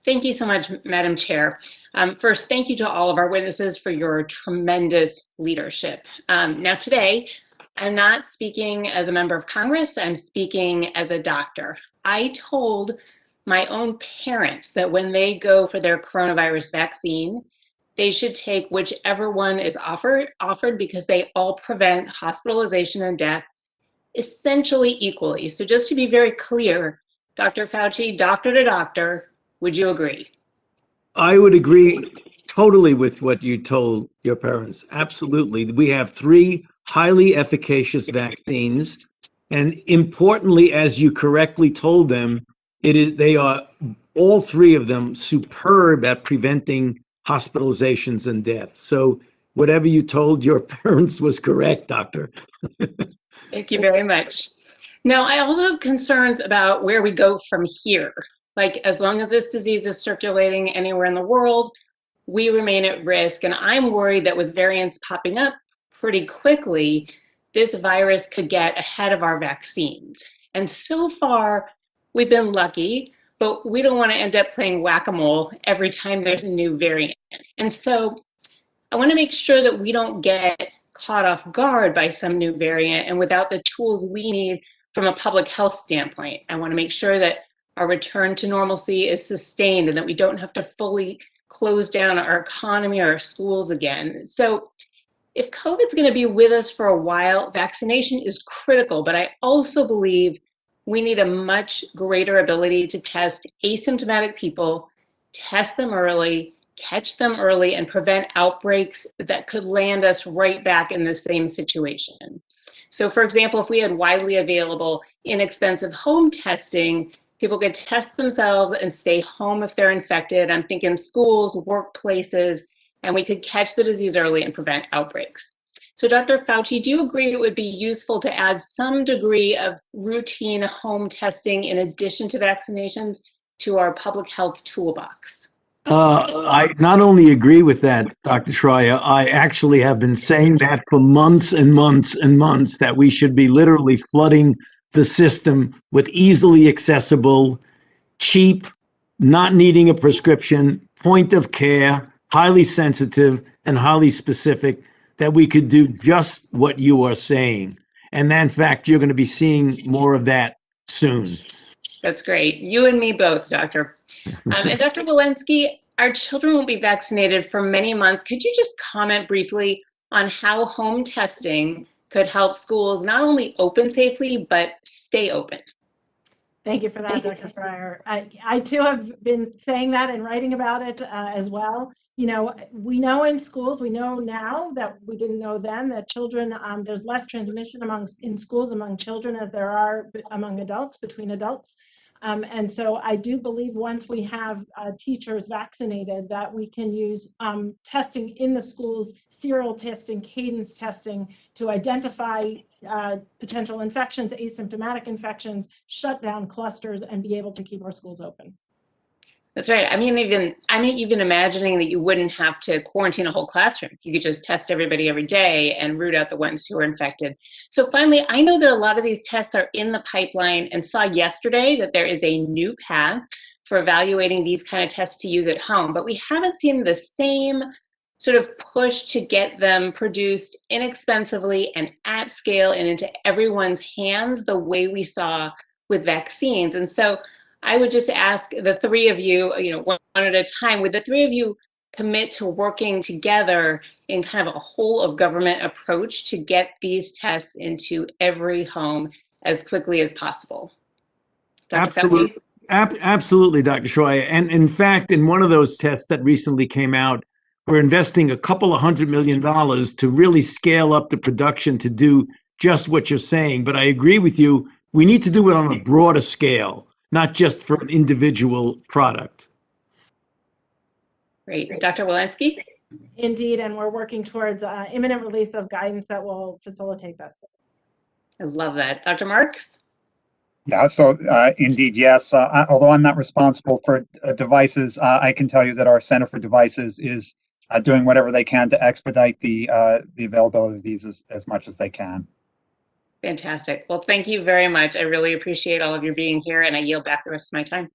Thank you so much, Madam Chair. First, thank you to all of our witnesses for your tremendous leadership. Now today, I'm not speaking as a member of Congress, I'm speaking as a doctor. I told my own parents that when they go for their coronavirus vaccine, they should take whichever one is offered because they all prevent hospitalization and death essentially equally. So just to be very clear, Dr. Fauci, doctor to doctor, would you agree? I would agree totally with what you told your parents. Absolutely. We have three highly efficacious vaccines. And importantly, as you correctly told them, they are all three of them superb at preventing hospitalizations and deaths. So whatever you told your parents was correct, doctor. Thank you very much. Now, I also have concerns about where we go from here. Like, as long as this disease is circulating anywhere in the world, we remain at risk. And I'm worried that with variants popping up pretty quickly, this virus could get ahead of our vaccines. And so far, we've been lucky, but we don't want to end up playing whack-a-mole every time there's a new variant. And so I want to make sure that we don't get caught off guard by some new variant and without the tools we need from a public health standpoint. I want to make sure that our return to normalcy is sustained and that we don't have to fully close down our economy or our schools again. So if COVID's going to be with us for a while, vaccination is critical, but I also believe we need a much greater ability to test asymptomatic people, test them early, catch them early, and prevent outbreaks that could land us right back in the same situation. So for example, if we had widely available, inexpensive home testing, people could test themselves and stay home if they're infected. I'm thinking schools, workplaces, and we could catch the disease early and prevent outbreaks. So Dr. Fauci, do you agree it would be useful to add some degree of routine home testing in addition to vaccinations to our public health toolbox? I not only agree with that, Dr. Schrier, I actually have been saying that for months and months and months, that we should be literally flooding the system with easily accessible, cheap, not needing a prescription, point of care, highly sensitive and highly specific, that we could do just what you are saying. And then, in fact, you're going to be seeing more of that soon. That's great. You and me both, Doctor. And Dr. Walensky, our children won't be vaccinated for many months. Could you just comment briefly on how home testing could help schools not only open safely, but stay open? Thank you for that, Dr. Schrier. I too have been saying that and writing about it as well. You know, we know in schools, we know now that we didn't know then, that children, there's less transmission in schools among children as there are among adults, between adults. And so I do believe once we have teachers vaccinated that we can use testing in the schools, serial testing, cadence testing to identify potential infections, asymptomatic infections, shut down clusters, and be able to keep our schools open. That's right. I'm even imagining that you wouldn't have to quarantine a whole classroom. You could just test everybody every day and root out the ones who are infected. So finally, I know that a lot of these tests are in the pipeline and saw yesterday that there is a new path for evaluating these kind of tests to use at home, but we haven't seen the same sort of push to get them produced inexpensively and at scale and into everyone's hands the way we saw with vaccines. And so I would just ask the three of you, one at a time, would the three of you commit to working together in kind of a whole of government approach to get these tests into every home as quickly as possible? Dr. Absolutely. Absolutely, Dr. Schrier. And in fact, in one of those tests that recently came out, we're investing a couple of $100 million to really scale up the production to do just what you're saying. But I agree with you. We need to do it on a broader scale, not just for an individual product. Great. Dr. Walensky? Indeed, and we're working towards imminent release of guidance that will facilitate this. I love that. Dr. Marks? Yeah, so indeed, yes. Although I'm not responsible for devices, I can tell you that our Center for Devices is doing whatever they can to expedite the availability of these as much as they can. Fantastic. Well, thank you very much. I really appreciate all of you being here, and I yield back the rest of my time.